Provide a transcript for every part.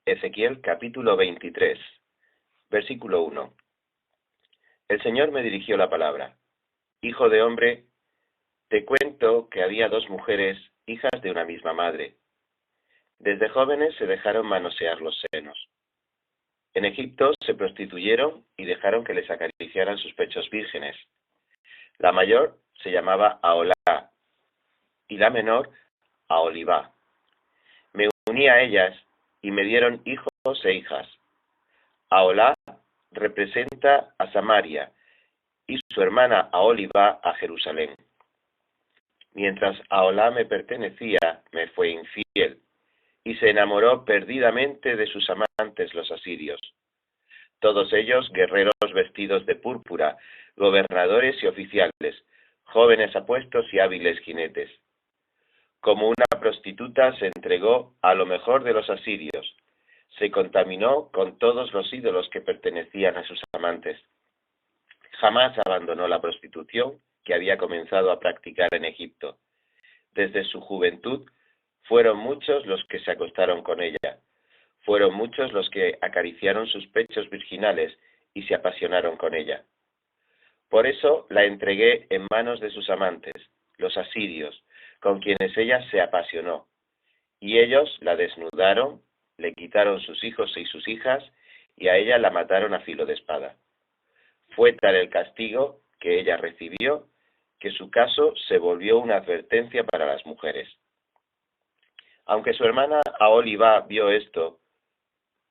Ezequiel capítulo 23, versículo 1. El Señor me dirigió la palabra. Hijo de hombre, te cuento que había dos mujeres, hijas de una misma madre. Desde jóvenes se dejaron manosear los senos. En Egipto se prostituyeron y dejaron que les acariciaran sus pechos vírgenes. La mayor se llamaba Aholá y la menor Aholibá. Me uní a ellas y me dieron hijos e hijas. Aholá representa a Samaria y su hermana Aholibá a Jerusalén. Mientras Aholá me pertenecía, me fue infiel y se enamoró perdidamente de sus amantes los asirios. Todos ellos guerreros vestidos de púrpura, gobernadores y oficiales, jóvenes apuestos y hábiles jinetes. Como una prostituta se entregó a lo mejor de los asirios, se contaminó con todos los ídolos que pertenecían a sus amantes. Jamás abandonó la prostitución que había comenzado a practicar en Egipto. Desde su juventud fueron muchos los que se acostaron con ella. Fueron muchos los que acariciaron sus pechos virginales y se apasionaron con ella. Por eso la entregué en manos de sus amantes, los asirios, con quienes ella se apasionó. Y ellos la desnudaron, le quitaron sus hijos y sus hijas, y a ella la mataron a filo de espada. Fue tal el castigo que ella recibió, que su caso se volvió una advertencia para las mujeres. Aunque su hermana Aholibá vio esto,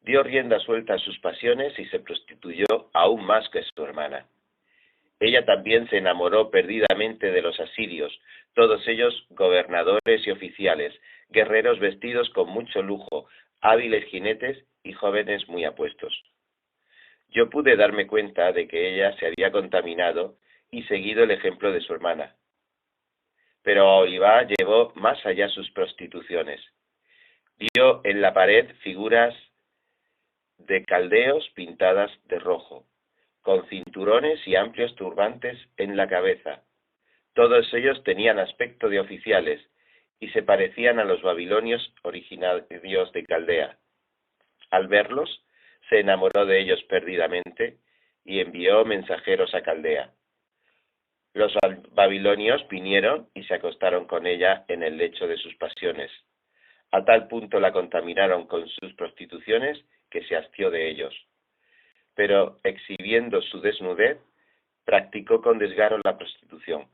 dio rienda suelta a sus pasiones y se prostituyó aún más que su hermana. Ella también se enamoró perdidamente de los asirios, todos ellos gobernadores y oficiales, guerreros vestidos con mucho lujo, hábiles jinetes y jóvenes muy apuestos. Yo pude darme cuenta de que ella se había contaminado y seguido el ejemplo de su hermana. Pero Aholibá llevó más allá sus prostituciones. Vio en la pared figuras de caldeos pintadas de rojo, con cinturones y amplios turbantes en la cabeza. Todos ellos tenían aspecto de oficiales y se parecían a los babilonios originarios de Caldea. Al verlos, se enamoró de ellos perdidamente y envió mensajeros a Caldea. Los babilonios vinieron y se acostaron con ella en el lecho de sus pasiones. A tal punto la contaminaron con sus prostituciones que se hastió de ellos. Pero exhibiendo su desnudez, practicó con desgaro la prostitución.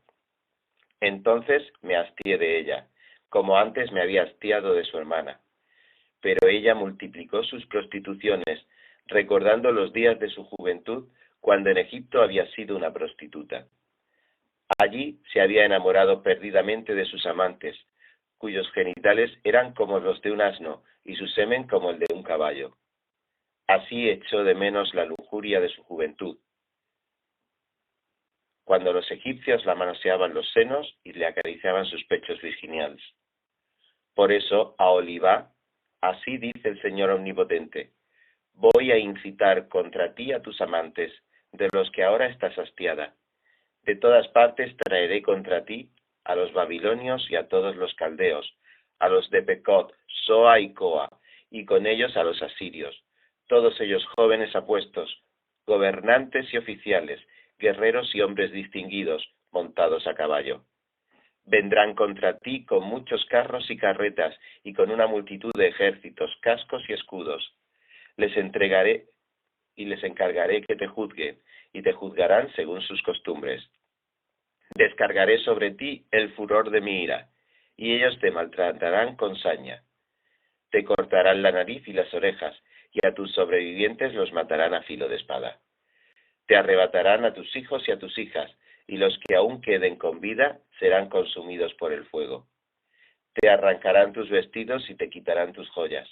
Entonces me hastié de ella, como antes me había hastiado de su hermana. Pero ella multiplicó sus prostituciones, recordando los días de su juventud, cuando en Egipto había sido una prostituta. Allí se había enamorado perdidamente de sus amantes, cuyos genitales eran como los de un asno y su semen como el de un caballo. Así echó de menos la lujuria de su juventud, cuando los egipcios la manoseaban los senos y le acariciaban sus pechos virginales. Por eso, Aholibá, así dice el Señor Omnipotente, voy a incitar contra ti a tus amantes, de los que ahora estás hastiada. De todas partes traeré contra ti a los babilonios y a todos los caldeos, a los de Pecod, Soa y Coa, y con ellos a los asirios, todos ellos jóvenes apuestos, gobernantes y oficiales, guerreros y hombres distinguidos, montados a caballo. Vendrán contra ti con muchos carros y carretas, y con una multitud de ejércitos, cascos y escudos. Les entregaré y les encargaré que te juzguen, y te juzgarán según sus costumbres. Descargaré sobre ti el furor de mi ira, y ellos te maltratarán con saña. Te cortarán la nariz y las orejas, y a tus sobrevivientes los matarán a filo de espada. Te arrebatarán a tus hijos y a tus hijas, y los que aún queden con vida serán consumidos por el fuego. Te arrancarán tus vestidos y te quitarán tus joyas.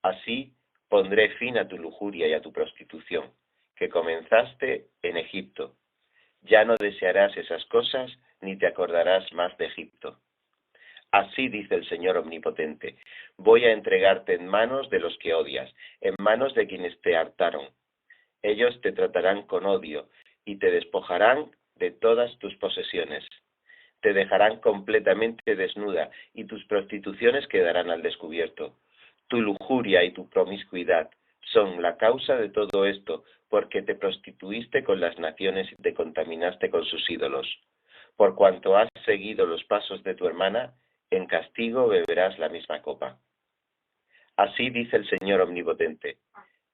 Así pondré fin a tu lujuria y a tu prostitución, que comenzaste en Egipto. Ya no desearás esas cosas, ni te acordarás más de Egipto. Así dice el Señor Omnipotente, voy a entregarte en manos de los que odias, en manos de quienes te hartaron. Ellos te tratarán con odio y te despojarán de todas tus posesiones. Te dejarán completamente desnuda y tus prostituciones quedarán al descubierto. Tu lujuria y tu promiscuidad son la causa de todo esto, porque te prostituiste con las naciones y te contaminaste con sus ídolos. Por cuanto has seguido los pasos de tu hermana, en castigo beberás la misma copa. Así dice el Señor Omnipotente: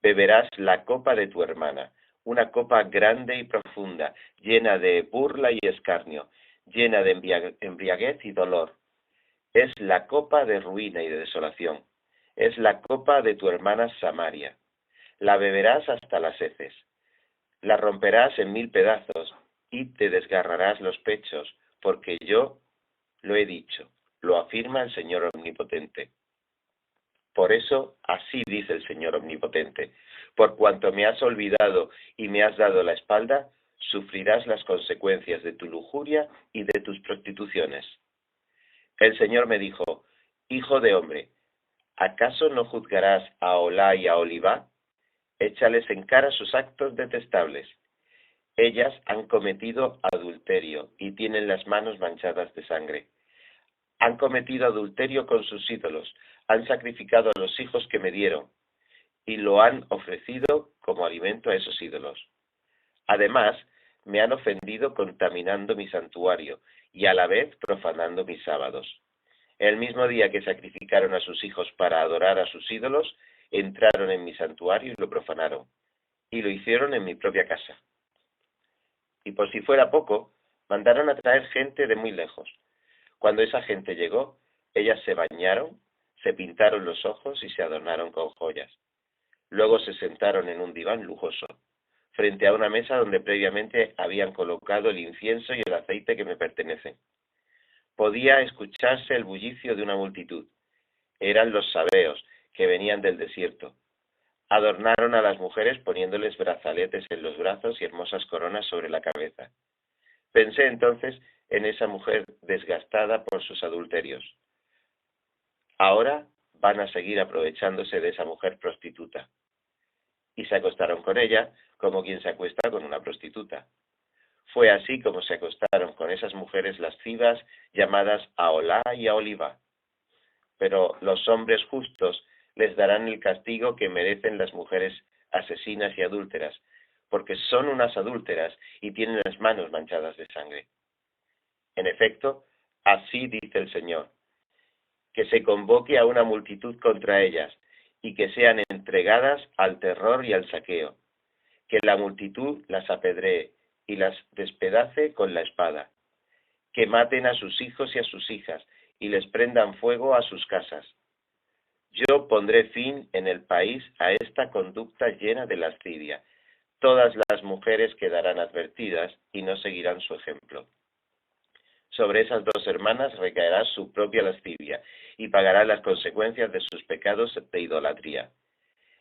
beberás la copa de tu hermana, una copa grande y profunda, llena de burla y escarnio, llena de embriaguez y dolor. Es la copa de ruina y de desolación. Es la copa de tu hermana Samaria. La beberás hasta las heces. La romperás en 1000 pedazos y te desgarrarás los pechos, porque yo lo he dicho, lo afirma el Señor Omnipotente. Por eso, así dice el Señor Omnipotente: por cuanto me has olvidado y me has dado la espalda, sufrirás las consecuencias de tu lujuria y de tus prostituciones. El Señor me dijo: hijo de hombre, ¿acaso no juzgarás a Olá y a Olivá? Échales en cara sus actos detestables. Ellas han cometido adulterio y tienen las manos manchadas de sangre. Han cometido adulterio con sus ídolos, han sacrificado a los hijos que me dieron y lo han ofrecido como alimento a esos ídolos. Además, me han ofendido contaminando mi santuario y a la vez profanando mis sábados. El mismo día que sacrificaron a sus hijos para adorar a sus ídolos, entraron en mi santuario y lo profanaron, y lo hicieron en mi propia casa. Y por si fuera poco, mandaron a traer gente de muy lejos. Cuando esa gente llegó, ellas se bañaron, se pintaron los ojos y se adornaron con joyas. Luego se sentaron en un diván lujoso, frente a una mesa donde previamente habían colocado el incienso y el aceite que me pertenecen. Podía escucharse el bullicio de una multitud. Eran los sabeos, que venían del desierto. Adornaron a las mujeres poniéndoles brazaletes en los brazos y hermosas coronas sobre la cabeza. Pensé entonces en esa mujer desgastada por sus adulterios. Ahora van a seguir aprovechándose de esa mujer prostituta. Y se acostaron con ella como quien se acuesta con una prostituta. Fue así como se acostaron con esas mujeres lascivas llamadas Aholá y Aholibá. Pero los hombres justos les darán el castigo que merecen las mujeres asesinas y adúlteras, porque son unas adúlteras y tienen las manos manchadas de sangre. En efecto, así dice el Señor: que se convoque a una multitud contra ellas, y que sean entregadas al terror y al saqueo, que la multitud las apedree y las despedace con la espada, que maten a sus hijos y a sus hijas, y les prendan fuego a sus casas. Yo pondré fin en el país a esta conducta llena de lascivia. Todas las mujeres quedarán advertidas y no seguirán su ejemplo. Sobre esas dos hermanas recaerá su propia lascivia y pagarán las consecuencias de sus pecados de idolatría.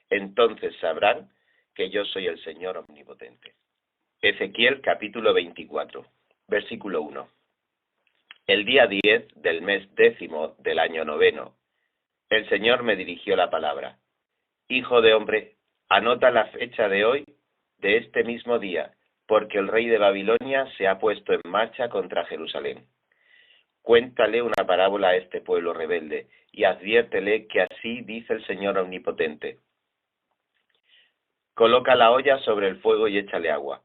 Entonces sabrán que yo soy el Señor Omnipotente. Ezequiel capítulo 24, versículo 1. El día 10 del mes 10º del año 9, el Señor me dirigió la palabra: hijo de hombre, anota la fecha de hoy, de este mismo día, porque el rey de Babilonia se ha puesto en marcha contra Jerusalén. Cuéntale una parábola a este pueblo rebelde y adviértele que así dice el Señor Omnipotente: coloca la olla sobre el fuego y échale agua.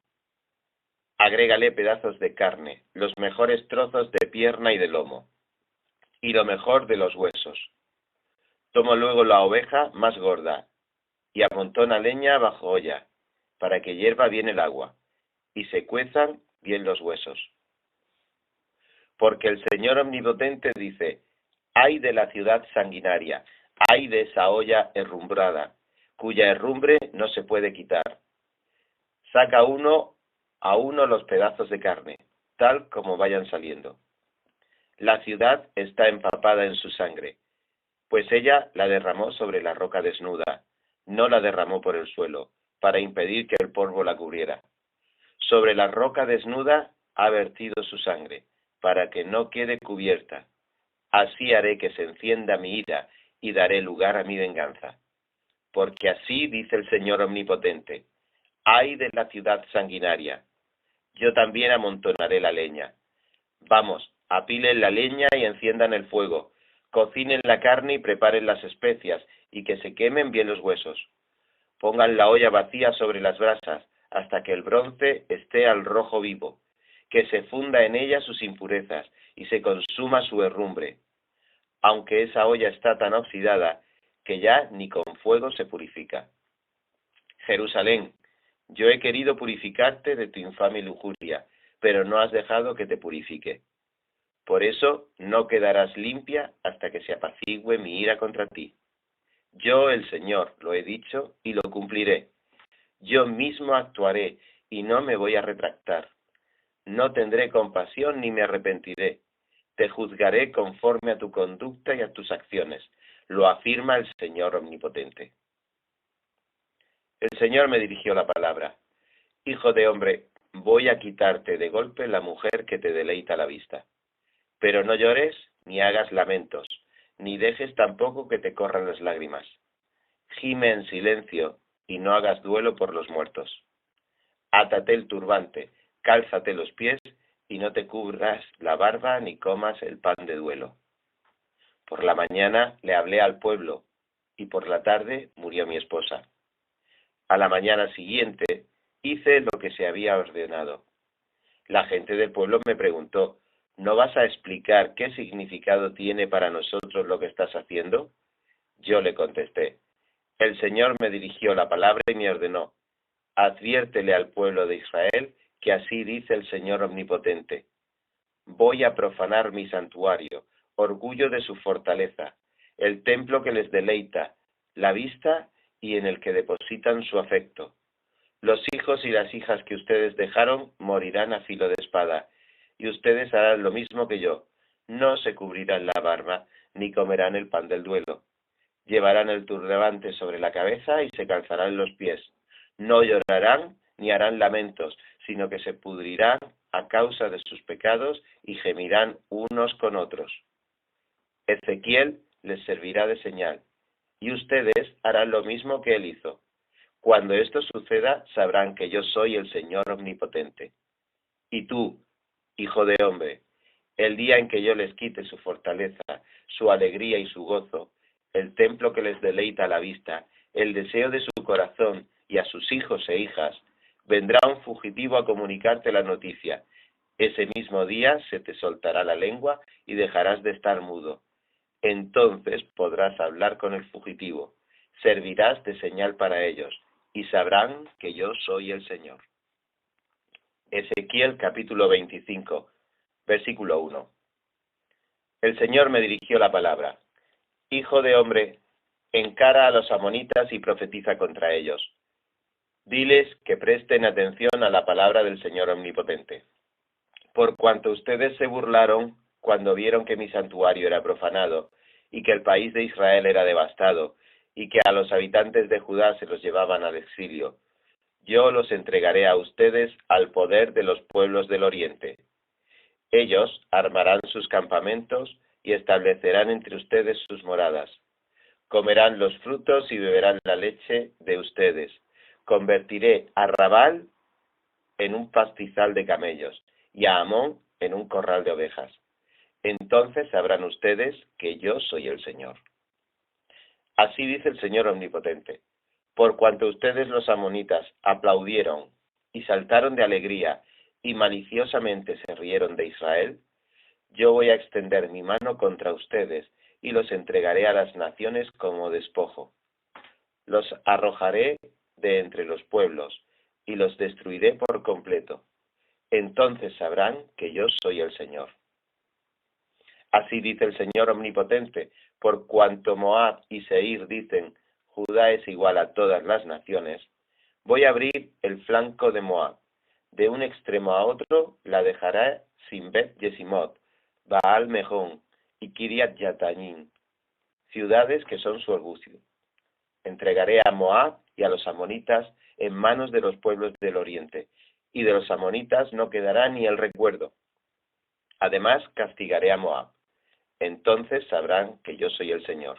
Agrégale pedazos de carne, los mejores trozos de pierna y de lomo, y lo mejor de los huesos. Toma luego la oveja más gorda y amontona leña bajo olla, para que hierva bien el agua, y se cuezan bien los huesos. Porque el Señor Omnipotente dice: ay de la ciudad sanguinaria, ay de esa olla herrumbrada, cuya herrumbre no se puede quitar. Saca uno a uno los pedazos de carne, tal como vayan saliendo. La ciudad está empapada en su sangre, pues ella la derramó sobre la roca desnuda, no la derramó por el suelo, para impedir que el polvo la cubriera. Sobre la roca desnuda ha vertido su sangre, para que no quede cubierta. Así haré que se encienda mi ira y daré lugar a mi venganza. Porque así dice el Señor Omnipotente: ay de la ciudad sanguinaria, yo también amontonaré la leña. Vamos, apilen la leña y enciendan el fuego, cocinen la carne y preparen las especias, y que se quemen bien los huesos. Pongan la olla vacía sobre las brasas, hasta que el bronce esté al rojo vivo, que se funda en ella sus impurezas, y se consuma su herrumbre, aunque esa olla está tan oxidada, que ya ni con fuego se purifica. Jerusalén, yo he querido purificarte de tu infame lujuria, pero no has dejado que te purifique. Por eso no quedarás limpia hasta que se apacigüe mi ira contra ti. Yo, el Señor, lo he dicho y lo cumpliré. Yo mismo actuaré y no me voy a retractar. No tendré compasión ni me arrepentiré. Te juzgaré conforme a tu conducta y a tus acciones. Lo afirma el Señor omnipotente. El Señor me dirigió la palabra. Hijo de hombre, voy a quitarte de golpe la mujer que te deleita la vista. Pero no llores ni hagas lamentos, ni dejes tampoco que te corran las lágrimas. Gime en silencio y no hagas duelo por los muertos. Átate el turbante, cálzate los pies y no te cubras la barba ni comas el pan de duelo. Por la mañana le hablé al pueblo y por la tarde murió mi esposa. A la mañana siguiente hice lo que se había ordenado. La gente del pueblo me preguntó, ¿no vas a explicar qué significado tiene para nosotros lo que estás haciendo? Yo le contesté, el Señor me dirigió la palabra y me ordenó, adviértele al pueblo de Israel que así dice el Señor omnipotente. Voy a profanar mi santuario, orgullo de su fortaleza, el templo que les deleita, la vista y en el que depositan su afecto. Los hijos y las hijas que ustedes dejaron morirán a filo de espada, y ustedes harán lo mismo que yo. No se cubrirán la barba, ni comerán el pan del duelo. Llevarán el turbante sobre la cabeza y se calzarán los pies. No llorarán ni harán lamentos, sino que se pudrirán a causa de sus pecados y gemirán unos con otros. Ezequiel les servirá de señal, y ustedes harán lo mismo que él hizo. Cuando esto suceda, sabrán que yo soy el Señor omnipotente. Y tú, hijo de hombre, el día en que yo les quite su fortaleza, su alegría y su gozo, el templo que les deleita a la vista, el deseo de su corazón y a sus hijos e hijas, vendrá un fugitivo a comunicarte la noticia. Ese mismo día se te soltará la lengua y dejarás de estar mudo. Entonces podrás hablar con el fugitivo, servirás de señal para ellos, y sabrán que yo soy el Señor. Ezequiel capítulo 25, versículo 1. El Señor me dirigió la palabra. Hijo de hombre, encara a los amonitas y profetiza contra ellos. Diles que presten atención a la palabra del Señor omnipotente. Por cuanto ustedes se burlaron cuando vieron que mi santuario era profanado, y que el país de Israel era devastado, y que a los habitantes de Judá se los llevaban al exilio, yo los entregaré a ustedes al poder de los pueblos del oriente. Ellos armarán sus campamentos y establecerán entre ustedes sus moradas. Comerán los frutos y beberán la leche de ustedes. Convertiré a Rabal en un pastizal de camellos y a Amón en un corral de ovejas. Entonces sabrán ustedes que yo soy el Señor. Así dice el Señor omnipotente. Por cuanto ustedes los amonitas aplaudieron y saltaron de alegría y maliciosamente se rieron de Israel, yo voy a extender mi mano contra ustedes y los entregaré a las naciones como despojo. Los arrojaré de entre los pueblos y los destruiré por completo. Entonces sabrán que yo soy el Señor. Así dice el Señor omnipotente, por cuanto Moab y Seir dicen, Judá es igual a todas las naciones, voy a abrir el flanco de Moab. De un extremo a otro la dejará sin Bet Yesimot, Baal Mejón y Kiriat Yatanim, ciudades que son su orgullo. Entregaré a Moab y a los amonitas en manos de los pueblos del oriente, y de los amonitas no quedará ni el recuerdo. Además castigaré a Moab. Entonces sabrán que yo soy el Señor.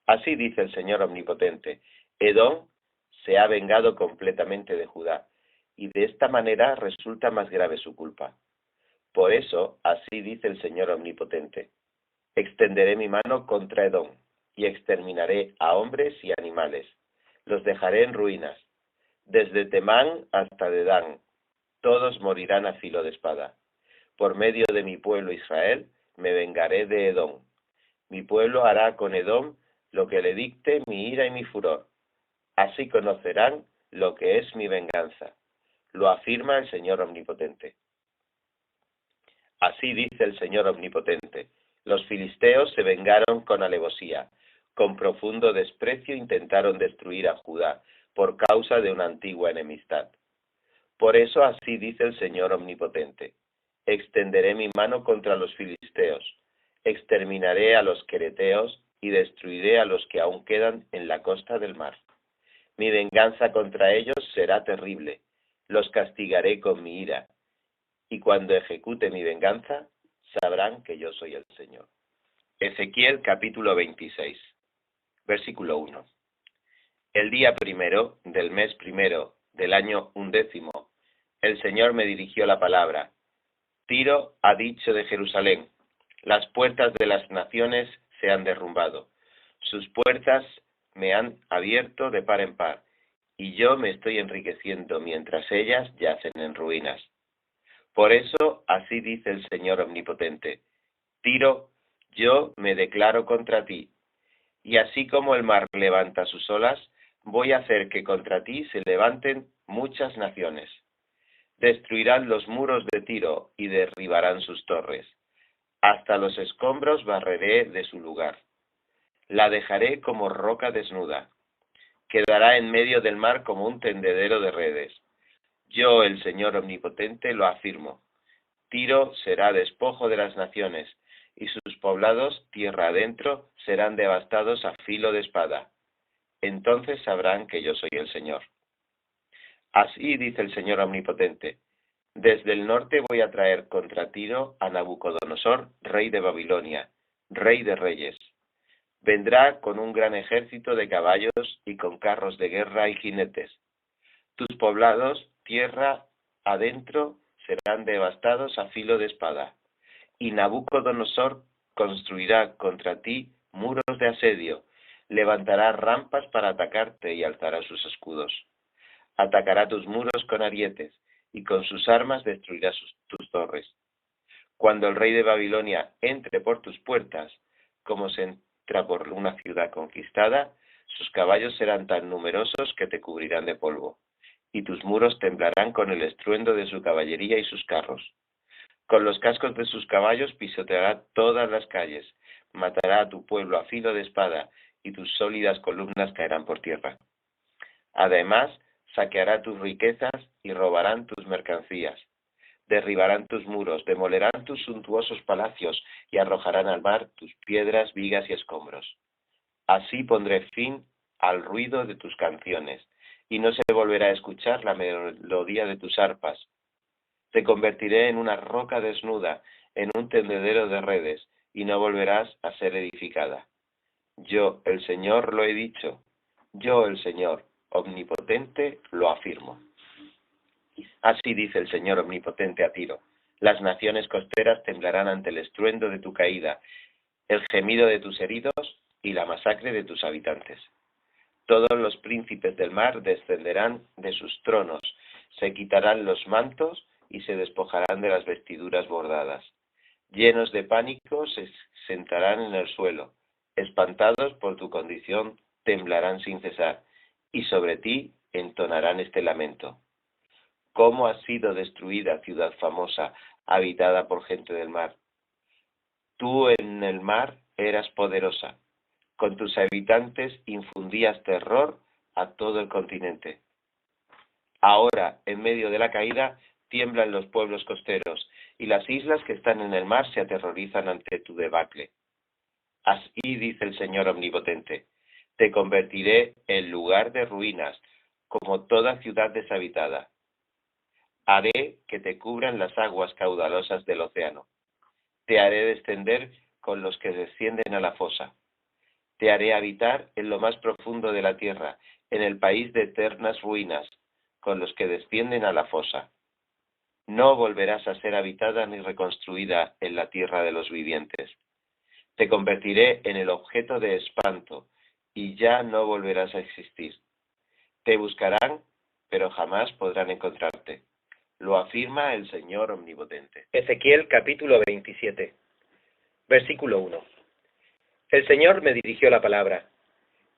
Así dice el Señor omnipotente, Edom se ha vengado completamente de Judá, y de esta manera resulta más grave su culpa. Por eso, así dice el Señor omnipotente, extenderé mi mano contra Edom, y exterminaré a hombres y animales. Los dejaré en ruinas. Desde Temán hasta Dedán, todos morirán a filo de espada. Por medio de mi pueblo Israel, me vengaré de Edom. Mi pueblo hará con Edom lo que le dicte mi ira y mi furor. Así conocerán lo que es mi venganza. Lo afirma el Señor Omnipotente. Así dice el Señor Omnipotente. Los filisteos se vengaron con alevosía. Con profundo desprecio intentaron destruir a Judá por causa de una antigua enemistad. Por eso así dice el Señor Omnipotente. Extenderé mi mano contra los filisteos. Exterminaré a los quereteos y destruiré a los que aún quedan en la costa del mar. Mi venganza contra ellos será terrible. Los castigaré con mi ira. Y cuando ejecute mi venganza, sabrán que yo soy el Señor. Ezequiel capítulo 26, versículo 1. El día primero del mes primero del año 11, el Señor me dirigió la palabra. Tiro ha dicho de Jerusalén, las puertas de las naciones se han derrumbado, sus puertas me han abierto de par en par, y yo me estoy enriqueciendo mientras ellas yacen en ruinas. Por eso así dice el Señor Omnipotente, Tiro, yo me declaro contra ti, y así como el mar levanta sus olas, voy a hacer que contra ti se levanten muchas naciones. Destruirán los muros de Tiro y derribarán sus torres. Hasta los escombros barreré de su lugar. La dejaré como roca desnuda. Quedará en medio del mar como un tendedero de redes. Yo, el Señor Omnipotente, lo afirmo. Tiro será despojo de las naciones, y sus poblados, tierra adentro, serán devastados a filo de espada. Entonces sabrán que yo soy el Señor. Así dice el Señor Omnipotente. Desde el norte voy a traer contra Tiro a Nabucodonosor, rey de Babilonia, rey de reyes. Vendrá con un gran ejército de caballos y con carros de guerra y jinetes. Tus poblados, tierra adentro, serán devastados a filo de espada. Y Nabucodonosor construirá contra ti muros de asedio, levantará rampas para atacarte y alzará sus escudos. Atacará tus muros con arietes, y con sus armas destruirá tus torres. Cuando el rey de Babilonia entre por tus puertas, como se entra por una ciudad conquistada, sus caballos serán tan numerosos que te cubrirán de polvo, y tus muros temblarán con el estruendo de su caballería y sus carros. Con los cascos de sus caballos pisoteará todas las calles, matará a tu pueblo a filo de espada, y tus sólidas columnas caerán por tierra. Además, saqueará tus riquezas y robarán tus mercancías. Derribarán tus muros, demolerán tus suntuosos palacios y arrojarán al mar tus piedras, vigas y escombros. Así pondré fin al ruido de tus canciones, y no se volverá a escuchar la melodía de tus arpas. Te convertiré en una roca desnuda, en un tendedero de redes, y no volverás a ser edificada. Yo, el Señor, lo he dicho. Yo, el Señor, Omnipotente, lo afirmo. Así dice el Señor Omnipotente a Tiro. Las naciones costeras temblarán ante el estruendo de tu caída, el gemido de tus heridos y la masacre de tus habitantes. Todos los príncipes del mar descenderán de sus tronos, se quitarán los mantos y se despojarán de las vestiduras bordadas. Llenos de pánico se sentarán en el suelo, espantados por tu condición temblarán sin cesar, y sobre ti entonarán este lamento. ¿Cómo ha sido destruida ciudad famosa, habitada por gente del mar? Tú en el mar eras poderosa, con tus habitantes infundías terror a todo el continente. Ahora, en medio de la caída, tiemblan los pueblos costeros, y las islas que están en el mar se aterrorizan ante tu debacle. Así dice el Señor Omnipotente, te convertiré en lugar de ruinas, como toda ciudad deshabitada. Haré que te cubran las aguas caudalosas del océano. Te haré descender con los que descienden a la fosa. Te haré habitar en lo más profundo de la tierra, en el país de eternas ruinas, con los que descienden a la fosa. No volverás a ser habitada ni reconstruida en la tierra de los vivientes. Te convertiré en el objeto de espanto, y ya no volverás a existir. Te buscarán, pero jamás podrán encontrarte. Lo afirma el Señor Omnipotente. Ezequiel capítulo 27, versículo 1. El Señor me dirigió la palabra.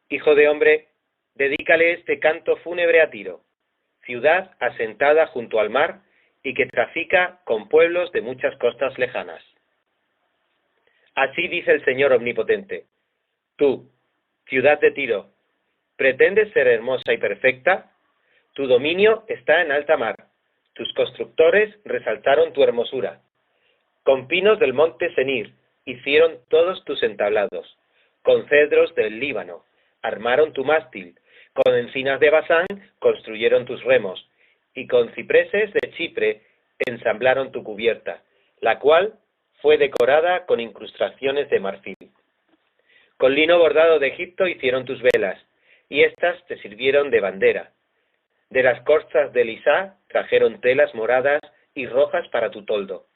Hijo de hombre, dedícale este canto fúnebre a Tiro, ciudad asentada junto al mar y que trafica con pueblos de muchas costas lejanas. Así dice el Señor Omnipotente. Tú, ciudad de Tiro, ¿pretendes ser hermosa y perfecta? Tu dominio está en alta mar. Tus constructores resaltaron tu hermosura. Con pinos del monte Senir hicieron todos tus entablados. Con cedros del Líbano armaron tu mástil. Con encinas de Basán construyeron tus remos. Y con cipreses de Chipre ensamblaron tu cubierta, la cual fue decorada con incrustaciones de marfil. Con lino bordado de Egipto hicieron tus velas, y éstas te sirvieron de bandera. De las costas de Elisá trajeron telas moradas y rojas para tu toldo.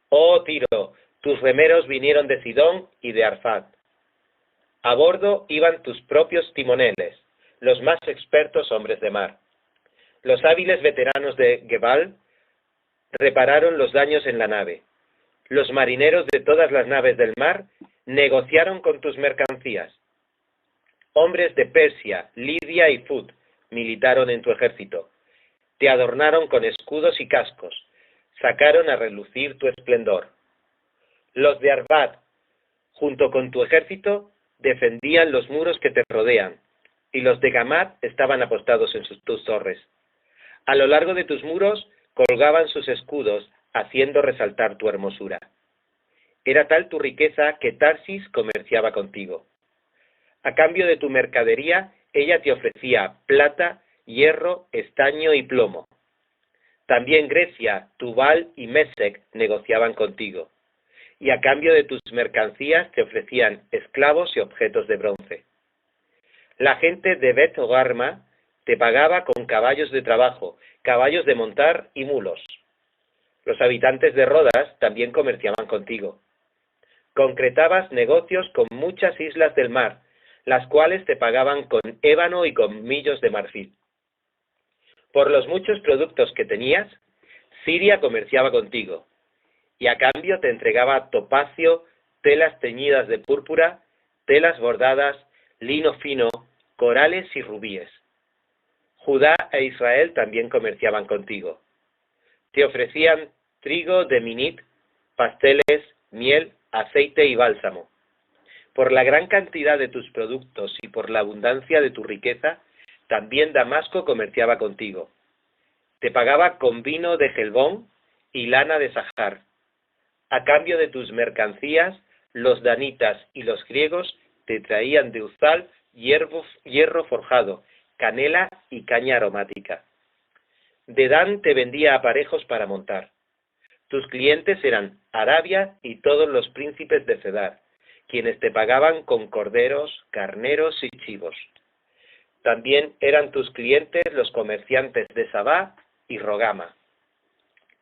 Oh Tiro, tus remeros vinieron de Sidón y de Arfad. A bordo iban tus propios timoneles, los más expertos hombres de mar. Los hábiles veteranos de Gebal repararon los daños en la nave. Los marineros de todas las naves del mar negociaron con tus mercancías. Hombres de Persia, Lidia y Fut militaron en tu ejército. Te adornaron con escudos y cascos. Sacaron a relucir tu esplendor. Los de Arvad, junto con tu ejército, defendían los muros que te rodean, y los de Gamat estaban apostados en tus torres. A lo largo de tus muros colgaban sus escudos, haciendo resaltar tu hermosura. Era tal tu riqueza que Tarsis comerciaba contigo. A cambio de tu mercadería, ella te ofrecía plata, hierro, estaño y plomo. También Grecia, Tubal y Mesec negociaban contigo. Y a cambio de tus mercancías te ofrecían esclavos y objetos de bronce. La gente de Bet-Garma te pagaba con caballos de trabajo, caballos de montar y mulos. Los habitantes de Rodas también comerciaban contigo. Concretabas negocios con muchas islas del mar, las cuales te pagaban con ébano y con millos de marfil. Por los muchos productos que tenías, Siria comerciaba contigo, y a cambio te entregaba topacio, telas teñidas de púrpura, telas bordadas, lino fino, corales y rubíes. Judá e Israel también comerciaban contigo. Te ofrecían trigo de Minit, pasteles, miel, aceite y bálsamo. Por la gran cantidad de tus productos y por la abundancia de tu riqueza, también Damasco comerciaba contigo. Te pagaba con vino de Gelbón y lana de Sahar. A cambio de tus mercancías, los danitas y los griegos te traían de Uzal hierro forjado, canela y caña aromática. Dedán te vendía aparejos para montar. Tus clientes eran Arabia y todos los príncipes de Cedar, quienes te pagaban con corderos, carneros y chivos. También eran tus clientes los comerciantes de Sabá y Rogama.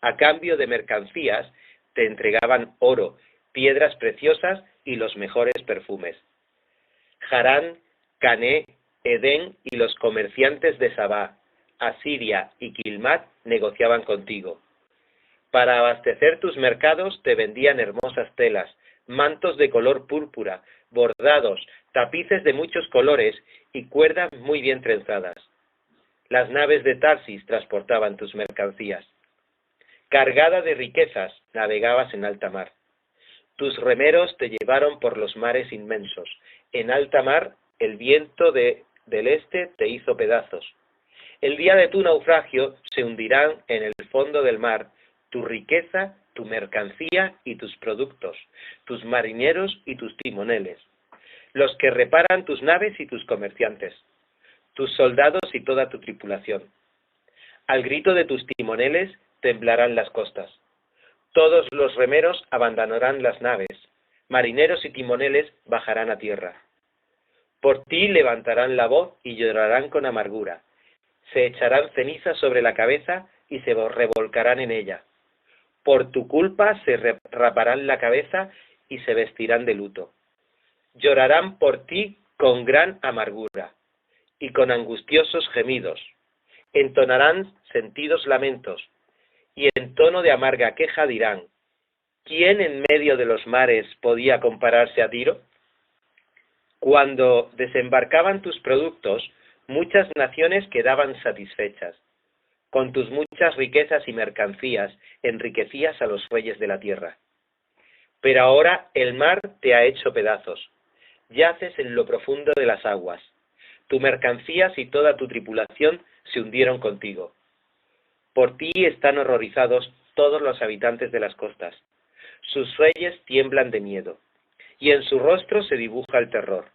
A cambio de mercancías, te entregaban oro, piedras preciosas y los mejores perfumes. Harán, Cané, Edén y los comerciantes de Sabá, Asiria y Quilmat negociaban contigo. Para abastecer tus mercados te vendían hermosas telas, mantos de color púrpura, bordados, tapices de muchos colores y cuerdas muy bien trenzadas. Las naves de Tarsis transportaban tus mercancías. Cargada de riquezas, navegabas en alta mar. Tus remeros te llevaron por los mares inmensos. En alta mar, el viento del este te hizo pedazos. El día de tu naufragio se hundirán en el fondo del mar tu riqueza, tu mercancía y tus productos, tus marineros y tus timoneles, los que reparan tus naves y tus comerciantes, tus soldados y toda tu tripulación. Al grito de tus timoneles temblarán las costas. Todos los remeros abandonarán las naves, marineros y timoneles bajarán a tierra. Por ti levantarán la voz y llorarán con amargura. Se echarán cenizas sobre la cabeza y se revolcarán en ella. Por tu culpa se raparán la cabeza y se vestirán de luto. Llorarán por ti con gran amargura y con angustiosos gemidos. Entonarán sentidos lamentos y en tono de amarga queja dirán: ¿quién en medio de los mares podía compararse a Tiro? Cuando desembarcaban tus productos, muchas naciones quedaban satisfechas. Con tus muchas riquezas y mercancías enriquecías a los reyes de la tierra. Pero ahora el mar te ha hecho pedazos. Yaces en lo profundo de las aguas. Tu mercancías y toda tu tripulación se hundieron contigo. Por ti están horrorizados todos los habitantes de las costas. Sus reyes tiemblan de miedo, y en su rostro se dibuja el terror.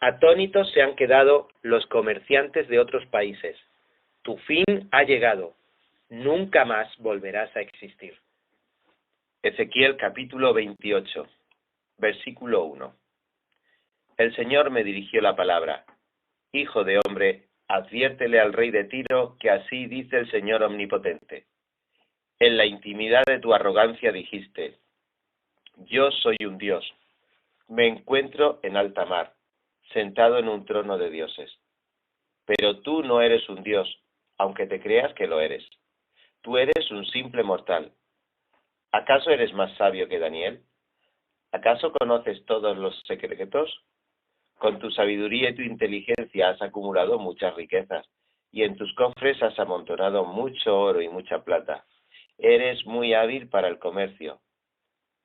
Atónitos se han quedado los comerciantes de otros países. Tu fin ha llegado. Nunca más volverás a existir. Ezequiel capítulo 28, versículo 1. El Señor me dirigió la palabra: Hijo de hombre, adviértele al rey de Tiro que así dice el Señor omnipotente. En la intimidad de tu arrogancia dijiste: yo soy un Dios. Me encuentro en alta mar, sentado en un trono de dioses. Pero tú no eres un Dios, aunque te creas que lo eres. Tú eres un simple mortal. ¿Acaso eres más sabio que Daniel? ¿Acaso conoces todos los secretos? Con tu sabiduría y tu inteligencia has acumulado muchas riquezas, y en tus cofres has amontonado mucho oro y mucha plata. Eres muy hábil para el comercio.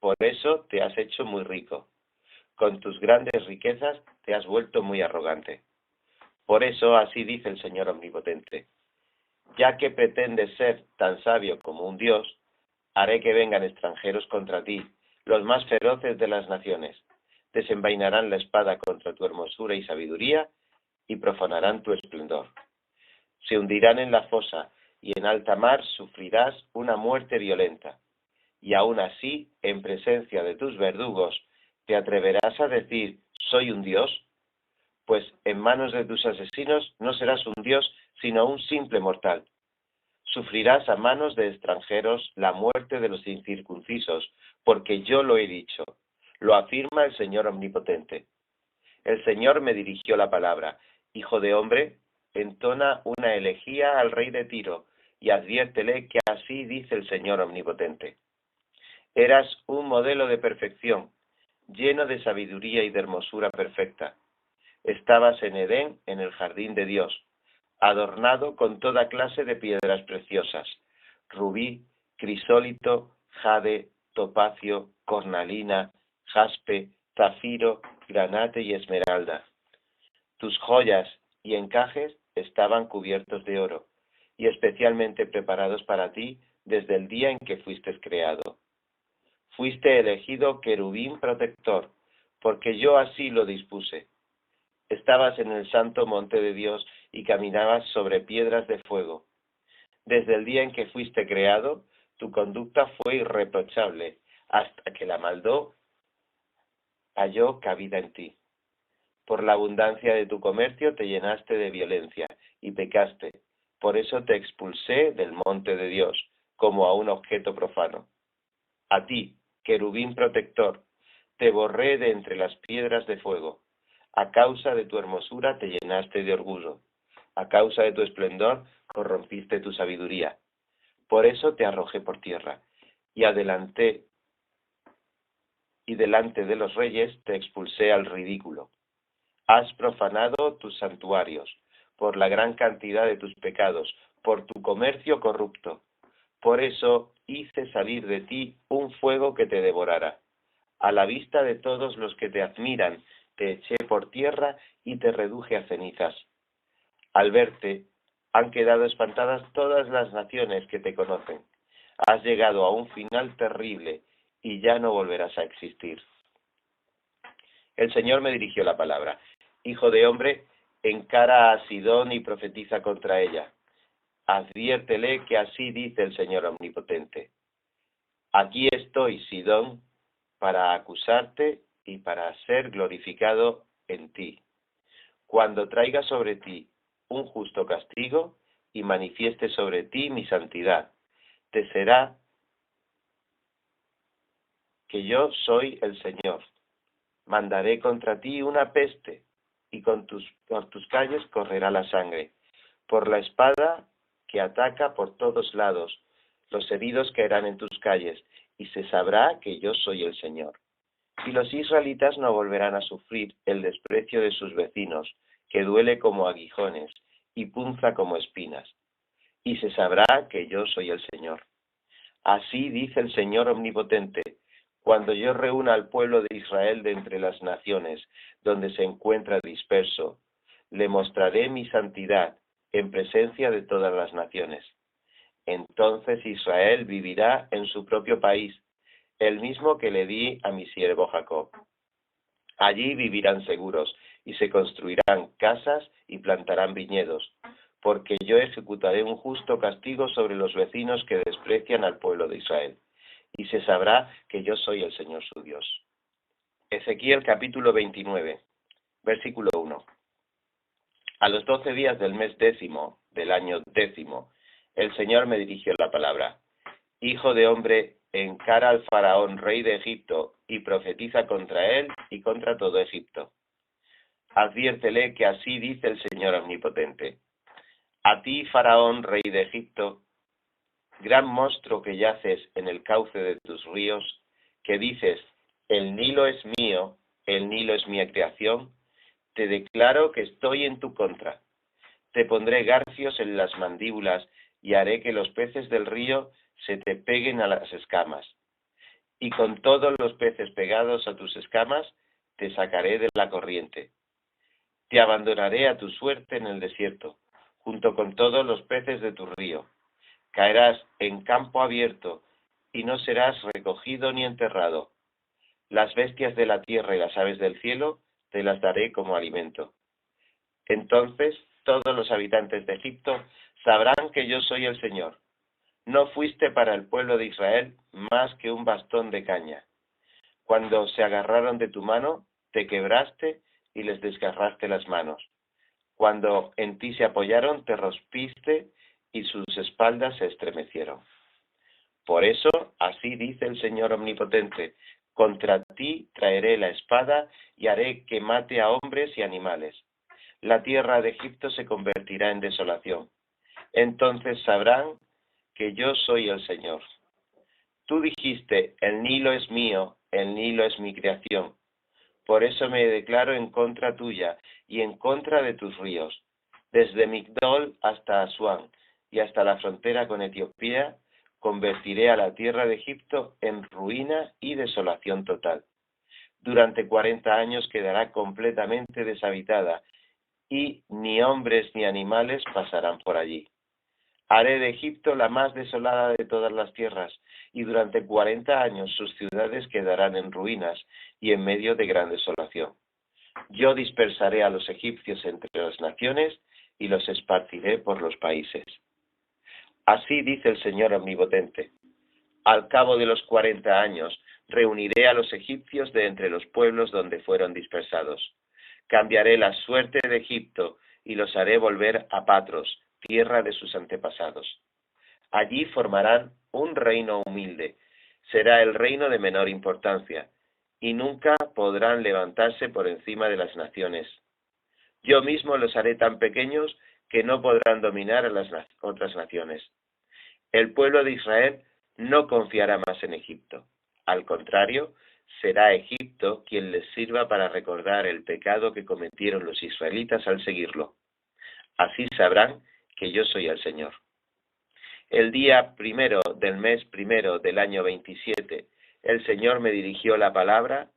Por eso te has hecho muy rico. Con tus grandes riquezas te has vuelto muy arrogante. Por eso así dice el Señor omnipotente: ya que pretendes ser tan sabio como un Dios, haré que vengan extranjeros contra ti, los más feroces de las naciones. Desenvainarán la espada contra tu hermosura y sabiduría, y profanarán tu esplendor. Se hundirán en la fosa, y en alta mar sufrirás una muerte violenta. Y aún así, en presencia de tus verdugos, ¿te atreverás a decir: soy un Dios? Pues en manos de tus asesinos no serás un Dios, sino un simple mortal. Sufrirás a manos de extranjeros la muerte de los incircuncisos, porque yo lo he dicho. Lo afirma el Señor omnipotente. El Señor me dirigió la palabra: Hijo de hombre, entona una elegía al rey de Tiro, y adviértele que así dice el Señor omnipotente. Eras un modelo de perfección, lleno de sabiduría y de hermosura perfecta. Estabas en Edén, en el jardín de Dios, adornado con toda clase de piedras preciosas: rubí, crisólito, jade, topacio, cornalina, jaspe, zafiro, granate y esmeralda. Tus joyas y encajes estaban cubiertos de oro, y especialmente preparados para ti desde el día en que fuiste creado. Fuiste elegido querubín protector, porque yo así lo dispuse. Estabas en el santo monte de Dios y caminabas sobre piedras de fuego. Desde el día en que fuiste creado, tu conducta fue irreprochable, hasta que la maldad halló cabida en ti. Por la abundancia de tu comercio te llenaste de violencia y pecaste. Por eso te expulsé del monte de Dios, como a un objeto profano. A ti, querubín protector, te borré de entre las piedras de fuego. A causa de tu hermosura te llenaste de orgullo. A causa de tu esplendor corrompiste tu sabiduría. Por eso te arrojé por tierra, y delante de los reyes te expulsé al ridículo. Has profanado tus santuarios, por la gran cantidad de tus pecados, por tu comercio corrupto. Por eso hice salir de ti un fuego que te devorara. A la vista de todos los que te admiran, te eché por tierra y te reduje a cenizas. Al verte, han quedado espantadas todas las naciones que te conocen. Has llegado a un final terrible y ya no volverás a existir. El Señor me dirigió la palabra: Hijo de hombre, encara a Sidón y profetiza contra ella. Adviértele que así dice el Señor omnipotente: aquí estoy, Sidón, para acusarte y para ser glorificado en ti. Cuando traiga sobre ti un justo castigo y manifieste sobre ti mi santidad, te será que yo soy el Señor. Mandaré contra ti una peste, y por tus calles correrá la sangre. Por la espada que ataca por todos lados, los heridos caerán en tus calles, y se sabrá que yo soy el Señor. Y los israelitas no volverán a sufrir el desprecio de sus vecinos, que duele como aguijones, y punza como espinas. Y se sabrá que yo soy el Señor. Así dice el Señor Omnipotente, cuando yo reúna al pueblo de Israel de entre las naciones, donde se encuentra disperso, le mostraré mi santidad en presencia de todas las naciones. Entonces Israel vivirá en su propio país, el mismo que le di a mi siervo Jacob. Allí vivirán seguros, y se construirán casas y plantarán viñedos, porque yo ejecutaré un justo castigo sobre los vecinos que desprecian al pueblo de Israel, y se sabrá que yo soy el Señor su Dios. Ezequiel capítulo 29, versículo 1. A los 12 días del mes 10 del año 10, el Señor me dirigió la palabra: Hijo de hombre, encara al faraón, rey de Egipto, y profetiza contra él y contra todo Egipto. Adviértele que así dice el Señor Omnipotente: A ti, faraón, rey de Egipto, gran monstruo que yaces en el cauce de tus ríos, que dices, el Nilo es mío, el Nilo es mi creación, te declaro que estoy en tu contra. Te pondré garfios en las mandíbulas y haré que los peces del río se te peguen a las escamas. Y con todos los peces pegados a tus escamas, te sacaré de la corriente. Te abandonaré a tu suerte en el desierto, junto con todos los peces de tu río. Caerás en campo abierto y no serás recogido ni enterrado. Las bestias de la tierra y las aves del cielo te las daré como alimento. Entonces todos los habitantes de Egipto sabrán que yo soy el Señor. No fuiste para el pueblo de Israel más que un bastón de caña. Cuando se agarraron de tu mano, te quebraste y les desgarraste las manos. Cuando en ti se apoyaron, te rompiste y sus espaldas se estremecieron. Por eso, así dice el Señor Omnipotente: contra ti traeré la espada y haré que mate a hombres y animales. La tierra de Egipto se convertirá en desolación. Entonces sabrán que yo soy el Señor. Tú dijiste, el Nilo es mío, el Nilo es mi creación. Por eso me declaro en contra tuya y en contra de tus ríos, desde Migdol hasta Asuán y hasta la frontera con Etiopía, convertiré a la tierra de Egipto en ruina y desolación total. Durante 40 años quedará completamente deshabitada, y ni hombres ni animales pasarán por allí. Haré de Egipto la más desolada de todas las tierras, y durante 40 años sus ciudades quedarán en ruinas y en medio de gran desolación. Yo dispersaré a los egipcios entre las naciones y los esparciré por los países. Así dice el Señor Omnipotente: al cabo de los 40 años reuniré a los egipcios de entre los pueblos donde fueron dispersados. Cambiaré la suerte de Egipto y los haré volver a Patros, tierra de sus antepasados. Allí formarán un reino humilde, será el reino de menor importancia, y nunca podrán levantarse por encima de las naciones. Yo mismo los haré tan pequeños que no podrán dominar a las otras naciones. El pueblo de Israel no confiará más en Egipto. Al contrario, será Egipto quien les sirva para recordar el pecado que cometieron los israelitas al seguirlo. Así sabrán que yo soy el Señor. El día 1 del mes 1 del año 27, el Señor me dirigió la palabra: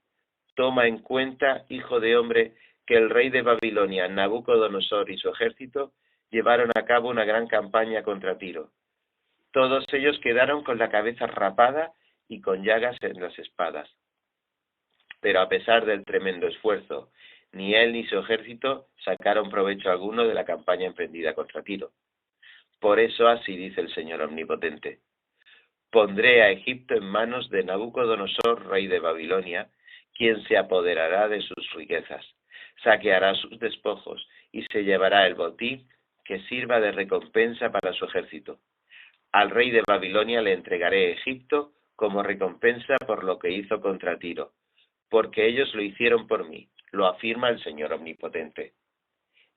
toma en cuenta, hijo de hombre, que el rey de Babilonia, Nabucodonosor, y su ejército llevaron a cabo una gran campaña contra Tiro. Todos ellos quedaron con la cabeza rapada y con llagas en las espadas. Pero a pesar del tremendo esfuerzo, ni él ni su ejército sacaron provecho alguno de la campaña emprendida contra Tiro. Por eso así dice el Señor Omnipotente: pondré a Egipto en manos de Nabucodonosor, rey de Babilonia, quien se apoderará de sus riquezas, saqueará sus despojos y se llevará el botín que sirva de recompensa para su ejército. Al rey de Babilonia le entregaré Egipto como recompensa por lo que hizo contra Tiro, porque ellos lo hicieron por mí, lo afirma el Señor Omnipotente.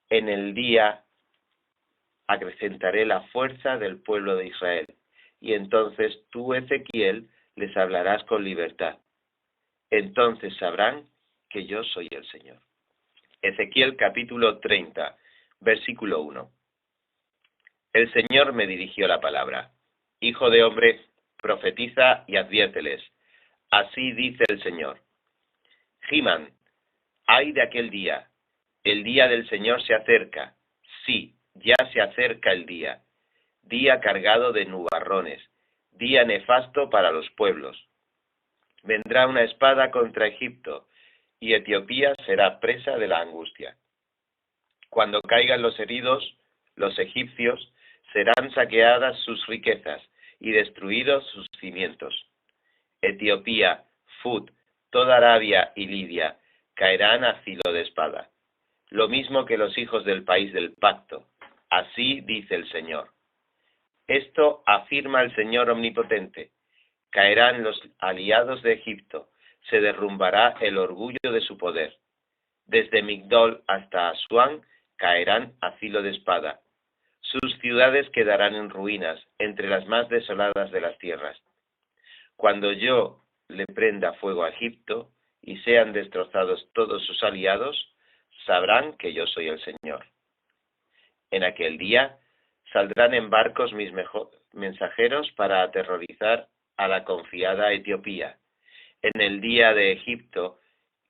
En el día acrecentaré la fuerza del pueblo de Israel, y entonces tú, Ezequiel, les hablarás con libertad. Entonces sabrán que yo soy el Señor. Ezequiel capítulo 30, versículo 1. El Señor me dirigió la palabra. Hijo de hombre, profetiza y adviérteles. Así dice el Señor. Gimán, ay de aquel día. El día del Señor se acerca. Sí, ya se acerca el día. Día cargado de nubarrones. Día nefasto para los pueblos. Vendrá una espada contra Egipto, y Etiopía será presa de la angustia. Cuando caigan los heridos, los egipcios, serán saqueadas sus riquezas y destruidos sus cimientos. Etiopía, Fut, toda Arabia y Lidia caerán a filo de espada, lo mismo que los hijos del país del pacto. Así dice el Señor. Esto afirma el Señor Omnipotente. Caerán los aliados de Egipto, se derrumbará el orgullo de su poder. Desde Migdol hasta Asuán caerán a filo de espada. Sus ciudades quedarán en ruinas, entre las más desoladas de las tierras. Cuando yo le prenda fuego a Egipto y sean destrozados todos sus aliados, sabrán que yo soy el Señor. En aquel día saldrán en barcos mis mensajeros para aterrorizar a la confiada Etiopía. En el día de Egipto,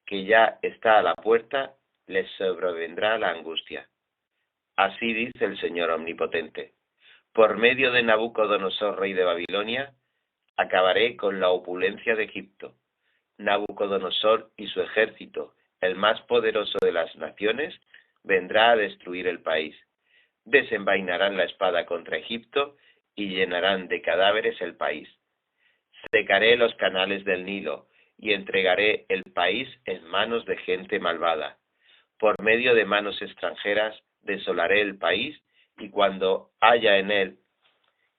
que ya está a la puerta, les sobrevendrá la angustia. Así dice el Señor Omnipotente. Por medio de Nabucodonosor, rey de Babilonia, acabaré con la opulencia de Egipto. Nabucodonosor y su ejército, el más poderoso de las naciones, vendrá a destruir el país. Desenvainarán la espada contra Egipto y llenarán de cadáveres el país. Secaré los canales del Nilo y entregaré el país en manos de gente malvada. Por medio de manos extranjeras desolaré el país, y cuando haya en él,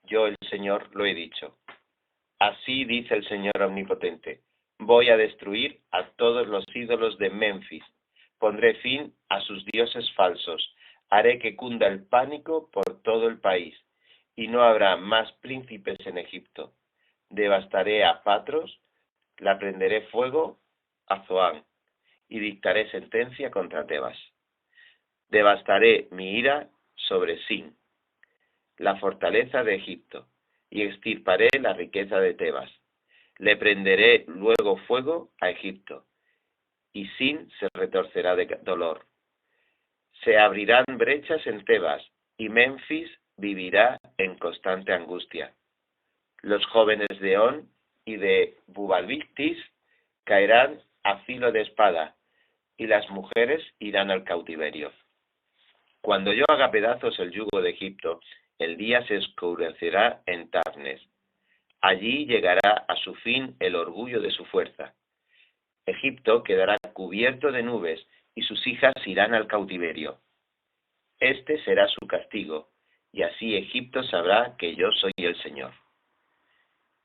yo el Señor lo he dicho. Así dice el Señor Omnipotente. Voy a destruir a todos los ídolos de Memphis. Pondré fin a sus dioses falsos. Haré que cunda el pánico por todo el país, y no habrá más príncipes en Egipto. Devastaré a Patros, la prenderé fuego a Zoán, y dictaré sentencia contra Tebas. Devastaré mi ira sobre Sin, la fortaleza de Egipto, y extirparé la riqueza de Tebas. Le prenderé luego fuego a Egipto, y Sin se retorcerá de dolor. Se abrirán brechas en Tebas, y Memphis vivirá en constante angustia. Los jóvenes de On y de Bubalbictis caerán a filo de espada, y las mujeres irán al cautiverio. Cuando yo haga pedazos el yugo de Egipto, el día se oscurecerá en Tafnes. Allí llegará a su fin el orgullo de su fuerza. Egipto quedará cubierto de nubes, y sus hijas irán al cautiverio. Este será su castigo, y así Egipto sabrá que yo soy el Señor.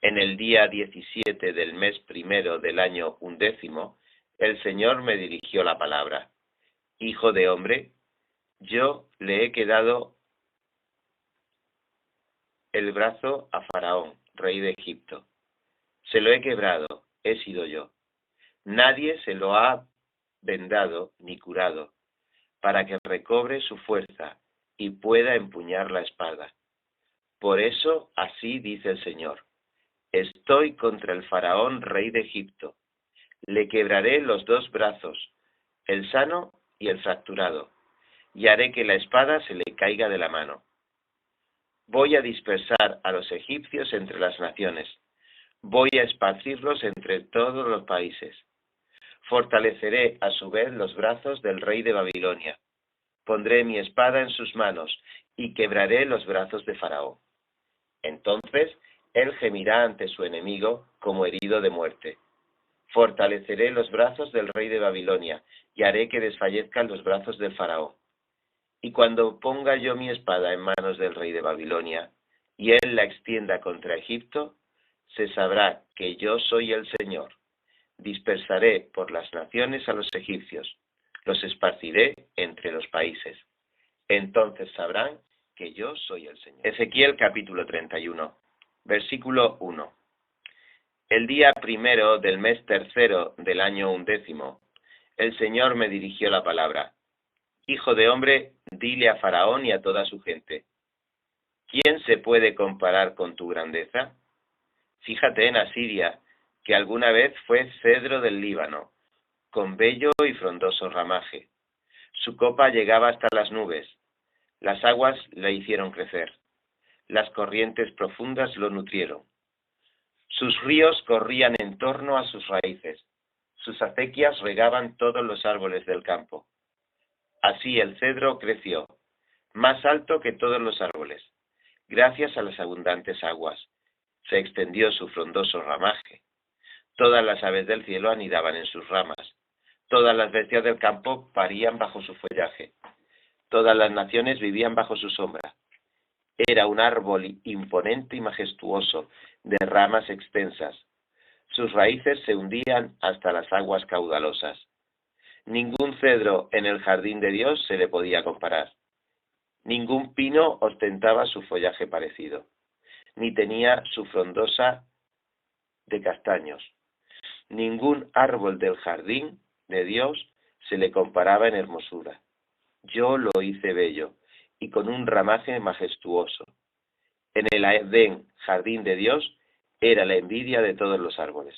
En el día 17 del mes primero del año 11, el Señor me dirigió la palabra. Hijo de hombre, yo le he quedado el brazo a Faraón, rey de Egipto. Se lo he quebrado, he sido yo. Nadie se lo ha vendado ni curado, para que recobre su fuerza y pueda empuñar la espada. Por eso así dice el Señor. Estoy contra el Faraón, rey de Egipto. Le quebraré los dos brazos, el sano y el fracturado, y haré que la espada se le caiga de la mano. Voy a dispersar a los egipcios entre las naciones. Voy a esparcirlos entre todos los países. Fortaleceré a su vez los brazos del rey de Babilonia. Pondré mi espada en sus manos y quebraré los brazos de Faraón. Entonces él gemirá ante su enemigo como herido de muerte. Fortaleceré los brazos del rey de Babilonia y haré que desfallezcan los brazos del Faraón. Y cuando ponga yo mi espada en manos del rey de Babilonia, y él la extienda contra Egipto, se sabrá que yo soy el Señor. Dispersaré por las naciones a los egipcios, los esparciré entre los países. Entonces sabrán que yo soy el Señor. Ezequiel capítulo 31, versículo 1. El día primero del mes tercero del año 11, el Señor me dirigió la palabra. Hijo de hombre, dile a Faraón y a toda su gente, ¿quién se puede comparar con tu grandeza? Fíjate en Asiria, que alguna vez fue cedro del Líbano, con bello y frondoso ramaje. Su copa llegaba hasta las nubes, las aguas la hicieron crecer, las corrientes profundas lo nutrieron. Sus ríos corrían en torno a sus raíces, sus acequias regaban todos los árboles del campo. Así el cedro creció, más alto que todos los árboles, gracias a las abundantes aguas. Se extendió su frondoso ramaje. Todas las aves del cielo anidaban en sus ramas. Todas las bestias del campo parían bajo su follaje. Todas las naciones vivían bajo su sombra. Era un árbol imponente y majestuoso, de ramas extensas. Sus raíces se hundían hasta las aguas caudalosas. Ningún cedro en el jardín de Dios se le podía comparar. Ningún pino ostentaba su follaje parecido, ni tenía su frondosa de castaños. Ningún árbol del jardín de Dios se le comparaba en hermosura. Yo lo hice bello y con un ramaje majestuoso. En el Edén, jardín de Dios, era la envidia de todos los árboles.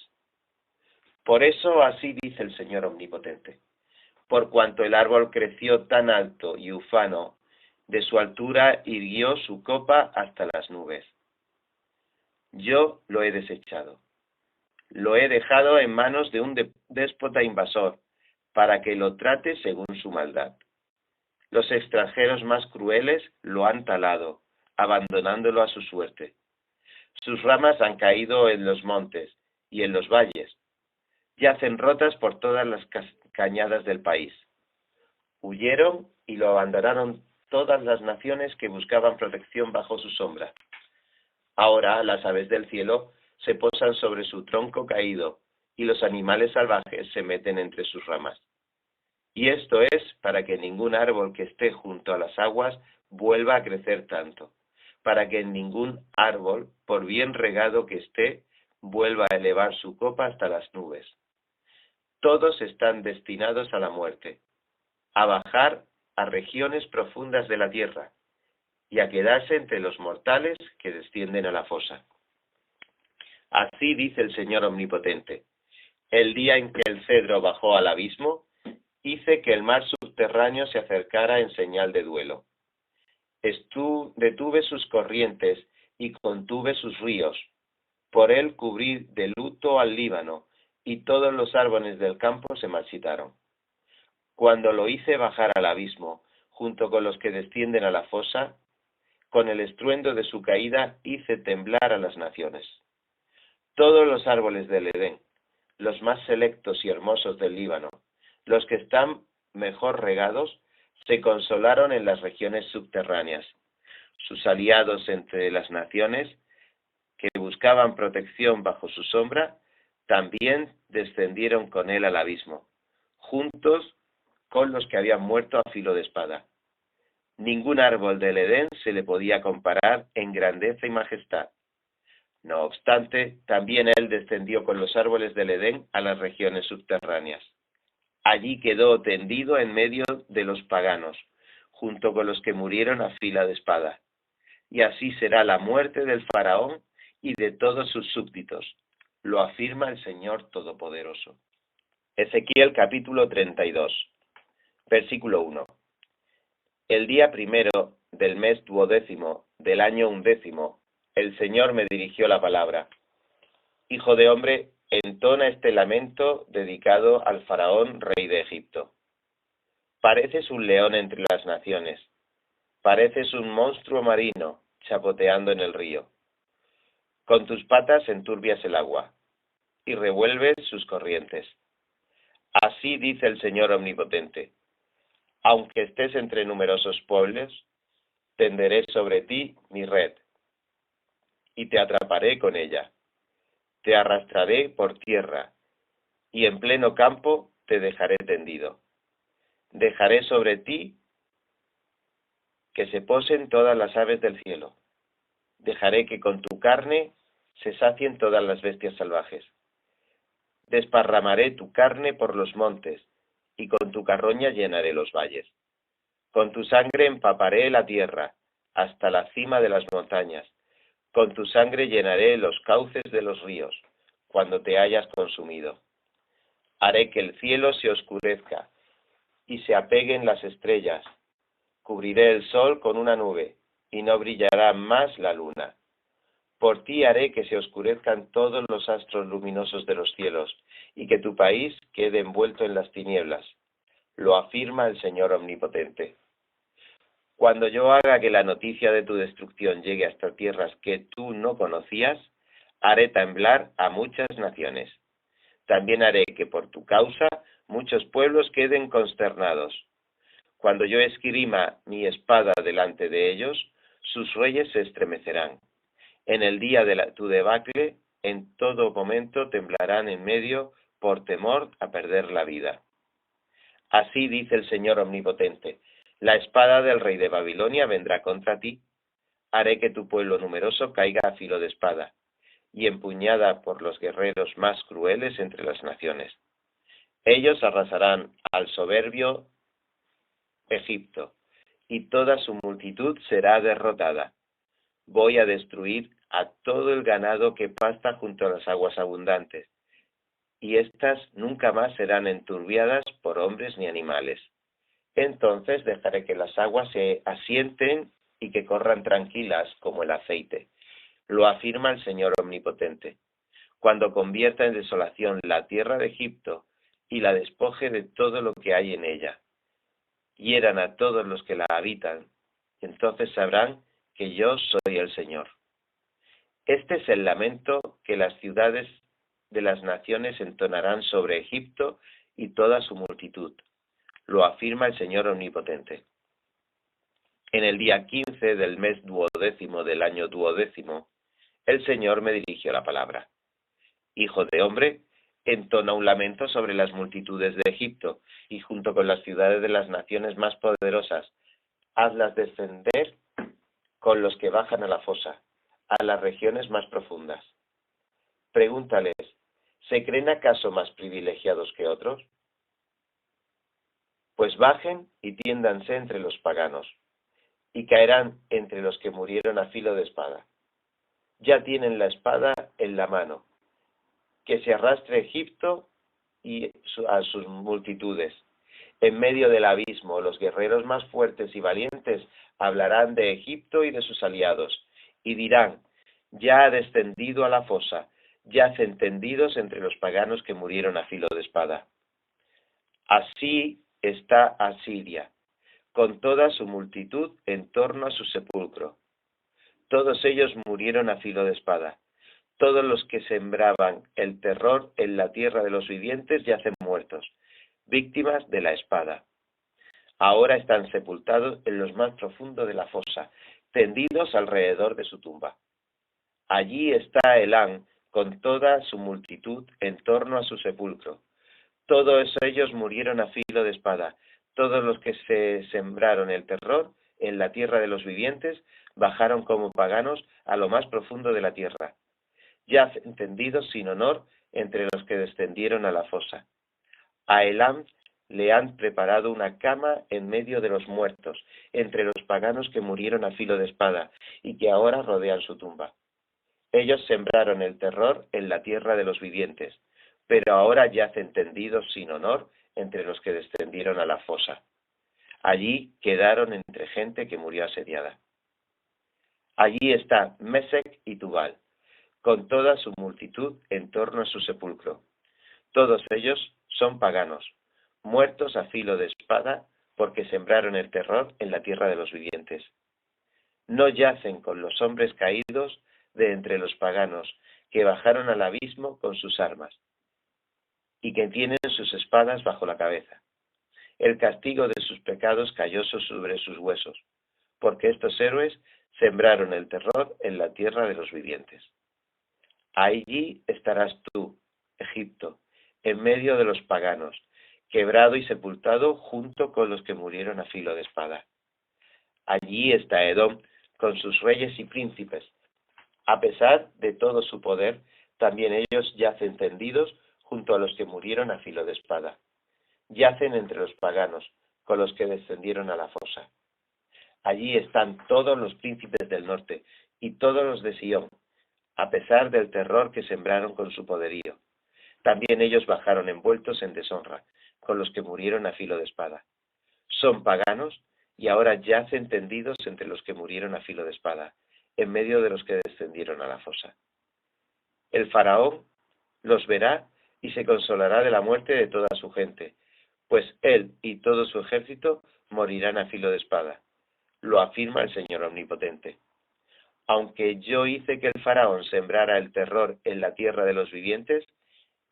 Por eso así dice el Señor Omnipotente. Por cuanto el árbol creció tan alto y ufano, de su altura irguió su copa hasta las nubes. Yo lo he desechado. Lo he dejado en manos de un déspota invasor, para que lo trate según su maldad. Los extranjeros más crueles lo han talado, abandonándolo a su suerte. Sus ramas han caído en los montes y en los valles. Yacen rotas por todas las cañadas del país. Huyeron y lo abandonaron todas las naciones que buscaban protección bajo su sombra. Ahora las aves del cielo se posan sobre su tronco caído y los animales salvajes se meten entre sus ramas. Y esto es para que ningún árbol que esté junto a las aguas vuelva a crecer tanto, para que ningún árbol, por bien regado que esté, vuelva a elevar su copa hasta las nubes. Todos están destinados a la muerte, a bajar a regiones profundas de la tierra y a quedarse entre los mortales que descienden a la fosa. Así dice el Señor Omnipotente. El día en que el cedro bajó al abismo, hice que el mar subterráneo se acercara en señal de duelo. Detuve sus corrientes y contuve sus ríos. Por él cubrí de luto al Líbano, y todos los árboles del campo se marchitaron. Cuando lo hice bajar al abismo, junto con los que descienden a la fosa, con el estruendo de su caída hice temblar a las naciones. Todos los árboles del Edén, los más selectos y hermosos del Líbano, los que están mejor regados, se consolaron en las regiones subterráneas. Sus aliados entre las naciones, que buscaban protección bajo su sombra, también descendieron con él al abismo, juntos con los que habían muerto a filo de espada. Ningún árbol del Edén se le podía comparar en grandeza y majestad. No obstante, también él descendió con los árboles del Edén a las regiones subterráneas. Allí quedó tendido en medio de los paganos, junto con los que murieron a fila de espada. Y así será la muerte del faraón y de todos sus súbditos, lo afirma el Señor Todopoderoso. Ezequiel capítulo 32, versículo 1. El día primero del mes 12º del año 11, el Señor me dirigió la palabra. Hijo de hombre, entona este lamento dedicado al faraón rey de Egipto. Pareces un león entre las naciones, pareces un monstruo marino chapoteando en el río. Con tus patas enturbias el agua y revuelves sus corrientes. Así dice el Señor Omnipotente. Aunque estés entre numerosos pueblos, tenderé sobre ti mi red y te atraparé con ella. te arrastraré por tierra, y en pleno campo te dejaré tendido. Dejaré sobre ti que se posen todas las aves del cielo. Dejaré que con tu carne se sacien todas las bestias salvajes. Desparramaré tu carne por los montes, y con tu carroña llenaré los valles. Con tu sangre empaparé la tierra, hasta la cima de las montañas. Con tu sangre llenaré los cauces de los ríos, cuando te hayas consumido. Haré que el cielo se oscurezca, y se apeguen las estrellas. Cubriré el sol con una nube, y no brillará más la luna. Por ti haré que se oscurezcan todos los astros luminosos de los cielos, y que tu país quede envuelto en las tinieblas. Lo afirma el Señor Omnipotente. Cuando yo haga que la noticia de tu destrucción llegue hasta tierras que tú no conocías, haré temblar a muchas naciones. También haré que por tu causa muchos pueblos queden consternados. Cuando yo esgrima mi espada delante de ellos, sus reyes se estremecerán. En el día de tu debacle, en todo momento temblarán en medio por temor a perder la vida. Así dice el Señor Omnipotente: la espada del rey de Babilonia vendrá contra ti. Haré que tu pueblo numeroso caiga a filo de espada, y empuñada por los guerreros más crueles entre las naciones. Ellos arrasarán al soberbio Egipto, y toda su multitud será derrotada. Voy a destruir a todo el ganado que pasta junto a las aguas abundantes, y éstas nunca más serán enturbiadas por hombres ni animales. Entonces dejaré que las aguas se asienten y que corran tranquilas como el aceite. Lo afirma el Señor Omnipotente. Cuando convierta en desolación la tierra de Egipto y la despoje de todo lo que hay en ella, hieran a todos los que la habitan, entonces sabrán que yo soy el Señor. Este es el lamento que las ciudades de las naciones entonarán sobre Egipto y toda su multitud. Lo afirma el Señor Omnipotente. En el día 15 del mes 12º del año 12º, el Señor me dirigió la palabra. Hijo de hombre, entona un lamento sobre las multitudes de Egipto, y junto con las ciudades de las naciones más poderosas, hazlas descender con los que bajan a la fosa, a las regiones más profundas. Pregúntales, ¿se creen acaso más privilegiados que otros? Pues bajen y tiéndanse entre los paganos, y caerán entre los que murieron a filo de espada. Ya tienen la espada en la mano, que se arrastre Egipto y a sus multitudes. En medio del abismo, los guerreros más fuertes y valientes hablarán de Egipto y de sus aliados, y dirán: ya ha descendido a la fosa, yacen tendidos entre los paganos que murieron a filo de espada. Así está Asiria, con toda su multitud en torno a su sepulcro. Todos ellos murieron a filo de espada. Todos los que sembraban el terror en la tierra de los vivientes yacen muertos, víctimas de la espada. Ahora están sepultados en lo más profundo de la fosa, tendidos alrededor de su tumba. Allí está Elán con toda su multitud en torno a su sepulcro. Todos ellos murieron a filo de espada. Todos los que se sembraron el terror en la tierra de los vivientes bajaron como paganos a lo más profundo de la tierra. Yacen tendidos sin honor entre los que descendieron a la fosa. A Elam le han preparado una cama en medio de los muertos, entre los paganos que murieron a filo de espada y que ahora rodean su tumba. Ellos sembraron el terror en la tierra de los vivientes, pero ahora yacen tendidos sin honor entre los que descendieron a la fosa. Allí quedaron entre gente que murió asediada. Allí está Mesec y Tubal, con toda su multitud en torno a su sepulcro. Todos ellos son paganos, muertos a filo de espada porque sembraron el terror en la tierra de los vivientes. No yacen con los hombres caídos de entre los paganos que bajaron al abismo con sus armas y que tienen sus espadas bajo la cabeza. El castigo de sus pecados cayó sobre sus huesos, porque estos héroes sembraron el terror en la tierra de los vivientes. Allí estarás tú, Egipto, en medio de los paganos, quebrado y sepultado junto con los que murieron a filo de espada. Allí está Edom con sus reyes y príncipes. A pesar de todo su poder, también ellos yacen tendidos junto a los que murieron a filo de espada. Yacen entre los paganos, con los que descendieron a la fosa. Allí están todos los príncipes del norte y todos los de Sión, a pesar del terror que sembraron con su poderío. También ellos bajaron envueltos en deshonra, con los que murieron a filo de espada. Son paganos y ahora yacen tendidos entre los que murieron a filo de espada, en medio de los que descendieron a la fosa. El faraón los verá y se consolará de la muerte de toda su gente, pues él y todo su ejército morirán a filo de espada. Lo afirma el Señor Omnipotente. Aunque yo hice que el faraón sembrara el terror en la tierra de los vivientes,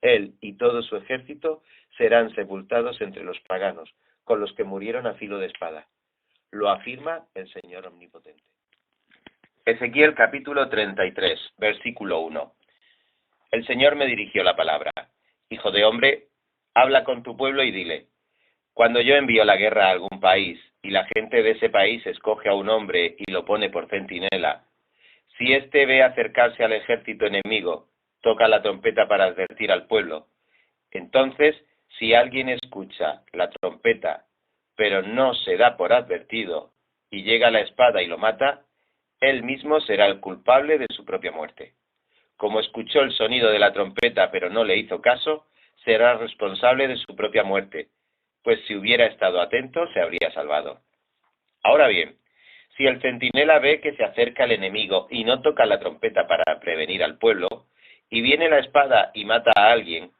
él y todo su ejército serán sepultados entre los paganos, con los que murieron a filo de espada. Lo afirma el Señor Omnipotente. Ezequiel capítulo 33, versículo 1. El Señor me dirigió la palabra. Hijo de hombre, habla con tu pueblo y dile: cuando yo envío la guerra a algún país y la gente de ese país escoge a un hombre y lo pone por centinela, si éste ve acercarse al ejército enemigo, toca la trompeta para advertir al pueblo. Entonces, si alguien escucha la trompeta, pero no se da por advertido, y llega la espada y lo mata, él mismo será el culpable de su propia muerte. Como escuchó el sonido de la trompeta pero no le hizo caso, será responsable de su propia muerte, pues si hubiera estado atento se habría salvado. Ahora bien, si el centinela ve que se acerca el enemigo y no toca la trompeta para prevenir al pueblo, y viene la espada y mata a alguien,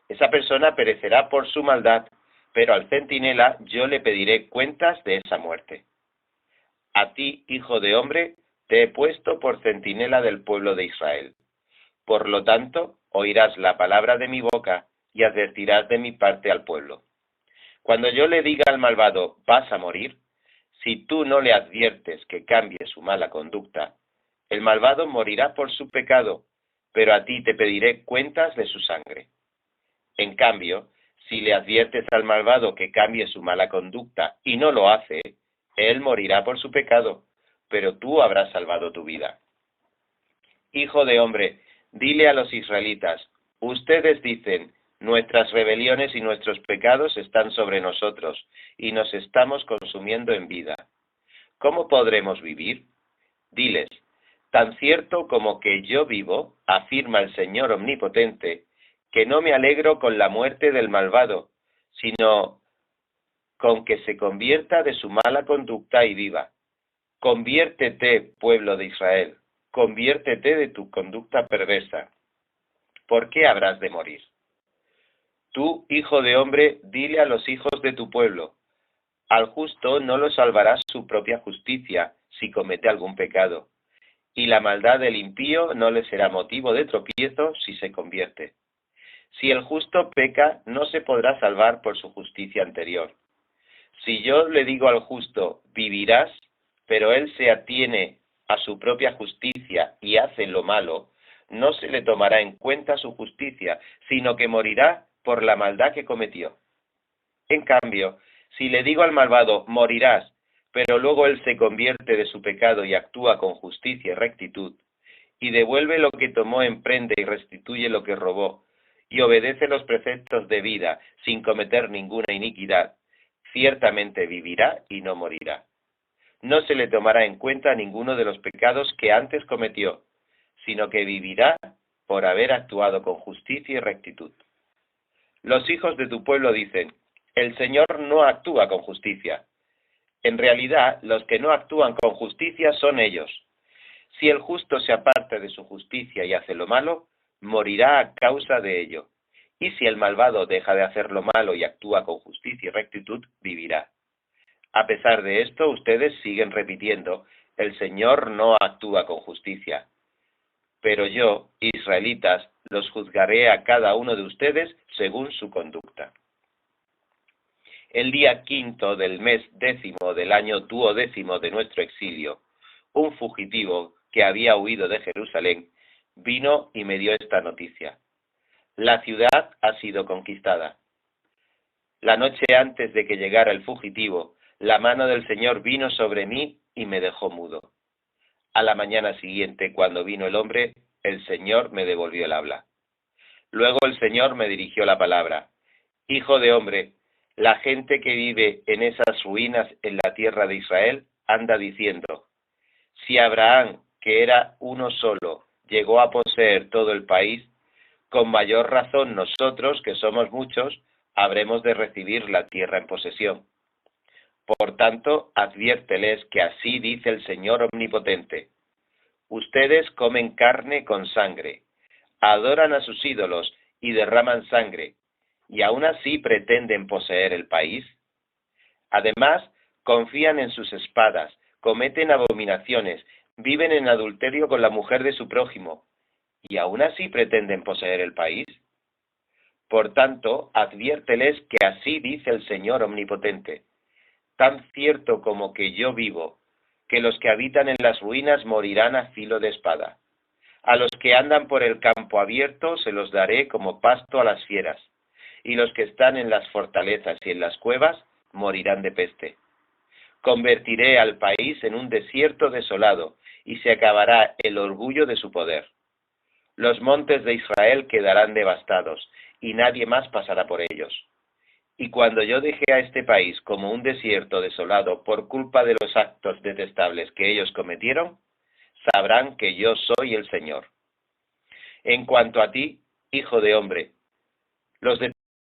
esa persona perecerá por su maldad, pero al centinela yo le pediré cuentas de esa muerte. A ti, hijo de hombre, te he puesto por centinela del pueblo de Israel. Por lo tanto, oirás la palabra de mi boca y advertirás de mi parte al pueblo. Cuando yo le diga al malvado, vas a morir, si tú no le adviertes que cambie su mala conducta, el malvado morirá por su pecado, pero a ti te pediré cuentas de su sangre. En cambio, si le adviertes al malvado que cambie su mala conducta y no lo hace, él morirá por su pecado, pero tú habrás salvado tu vida. Hijo de hombre, dile a los israelitas: ustedes dicen, nuestras rebeliones y nuestros pecados están sobre nosotros, y nos estamos consumiendo en vida. ¿Cómo podremos vivir? Diles: tan cierto como que yo vivo, afirma el Señor Omnipotente, que no me alegro con la muerte del malvado, sino con que se convierta de su mala conducta y viva. Conviértete, pueblo de Israel, conviértete de tu conducta perversa. ¿Por qué habrás de morir? Tú, hijo de hombre, dile a los hijos de tu pueblo: al justo no lo salvará su propia justicia si comete algún pecado, y la maldad del impío no le será motivo de tropiezo si se convierte. Si el justo peca, no se podrá salvar por su justicia anterior. Si yo le digo al justo, vivirás, pero él se atiene a su propia justicia y hace lo malo, no se le tomará en cuenta su justicia, sino que morirá por la maldad que cometió. En cambio, si le digo al malvado, morirás, pero luego él se convierte de su pecado y actúa con justicia y rectitud, y devuelve lo que tomó en prenda y restituye lo que robó, y obedece los preceptos de vida sin cometer ninguna iniquidad, ciertamente vivirá y no morirá. No se le tomará en cuenta ninguno de los pecados que antes cometió, sino que vivirá por haber actuado con justicia y rectitud. Los hijos de tu pueblo dicen: el Señor no actúa con justicia. En realidad, los que no actúan con justicia son ellos. Si el justo se aparta de su justicia y hace lo malo, morirá a causa de ello. Y si el malvado deja de hacer lo malo y actúa con justicia y rectitud, vivirá. A pesar de esto, ustedes siguen repitiendo: el Señor no actúa con justicia. Pero yo, israelitas, los juzgaré a cada uno de ustedes según su conducta. El día 5 del mes 10 del año 12 de nuestro exilio, un fugitivo que había huido de Jerusalén vino y me dio esta noticia: la ciudad ha sido conquistada. La noche antes de que llegara el fugitivo, la mano del Señor vino sobre mí y me dejó mudo. A la mañana siguiente, cuando vino el hombre, el Señor me devolvió el habla. Luego el Señor me dirigió la palabra: Hijo de hombre, la gente que vive en esas ruinas en la tierra de Israel anda diciendo: si Abraham, que era uno solo, llegó a poseer todo el país, con mayor razón nosotros, que somos muchos, habremos de recibir la tierra en posesión. Por tanto, adviérteles que así dice el Señor Omnipotente: ustedes comen carne con sangre, adoran a sus ídolos y derraman sangre, y aún así pretenden poseer el país. Además, confían en sus espadas, cometen abominaciones, viven en adulterio con la mujer de su prójimo, y aún así pretenden poseer el país. Por tanto, adviérteles que así dice el Señor Omnipotente: tan cierto como que yo vivo, que los que habitan en las ruinas morirán a filo de espada. A los que andan por el campo abierto se los daré como pasto a las fieras, y los que están en las fortalezas y en las cuevas morirán de peste. Convertiré al país en un desierto desolado, y se acabará el orgullo de su poder. Los montes de Israel quedarán devastados, y nadie más pasará por ellos. Y cuando yo deje a este país como un desierto desolado por culpa de los actos detestables que ellos cometieron, sabrán que yo soy el Señor. En cuanto a ti, hijo de hombre, los de